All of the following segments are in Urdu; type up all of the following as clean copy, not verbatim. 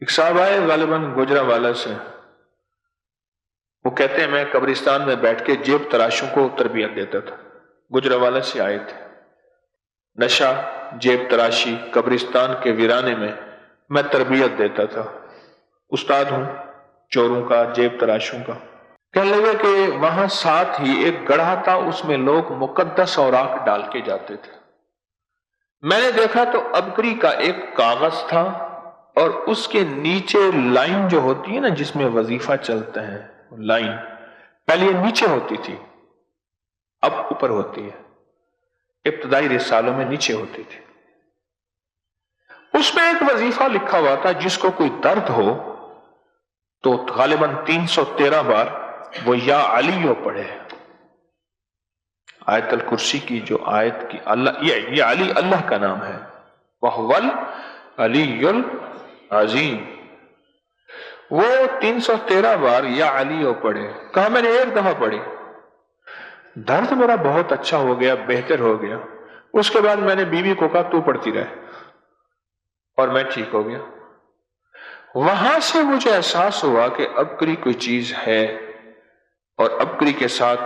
ایک صاحب آئے غالباً گوجرانوالہ سے، وہ کہتے ہیں میں قبرستان میں بیٹھ کے جیب تراشوں کو تربیت دیتا تھا۔ گوجرانوالہ سے آئے تھے، نشہ، جیب تراشی، قبرستان کے ویرانے میں تربیت دیتا تھا، استاد ہوں چوروں کا، جیب تراشوں کا۔ کہنے لگے کہ وہاں ساتھ ہی ایک گڑھا تھا، اس میں لوگ مقدس اوراق ڈال کے جاتے تھے۔ میں نے دیکھا تو ابکری کا ایک کاغذ تھا اور اس کے نیچے لائن جو ہوتی ہے نا جس میں وظیفہ چلتے ہیں، لائن پہلے یہ نیچے ہوتی تھی، اب اوپر ہوتی ہے، ابتدائی رسالوں میں نیچے ہوتی تھی۔ اس میں ایک وظیفہ لکھا ہوا تھا جس کو کوئی درد ہو تو غالباً 313 بار وہ یا علی پڑھے۔ آیت الکرسی کی جو آیت کی اللہ، یہ علی اللہ کا نام ہے، وَهُوَ الْعَلِيُّ الْعَظِيمُ، وہ 313 بار یا علی پڑھے۔ کہا میں نے ایک دفعہ پڑھی، درد میرا بہت اچھا ہو گیا، بہتر ہو گیا۔ اس کے بعد میں نے بیوی کو کہا تو پڑھتی رہے، اور میں ٹھیک ہو گیا۔ وہاں سے مجھے احساس ہوا کہ ابکری کوئی چیز ہے اور ابکری کے ساتھ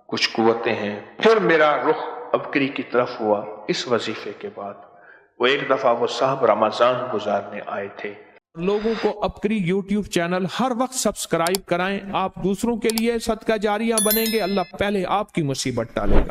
کچھ قوتیں ہیں۔ پھر میرا رخ ابکری کی طرف ہوا اس وظیفے کے بعد۔ وہ ایک دفعہ وہ صاحب رمضان گزارنے آئے تھے۔ لوگوں کو ابکری یوٹیوب چینل ہر وقت سبسکرائب کرائیں، آپ دوسروں کے لیے صدقہ جاریہ بنیں گے، اللہ پہلے آپ کی مصیبت ٹالے گا۔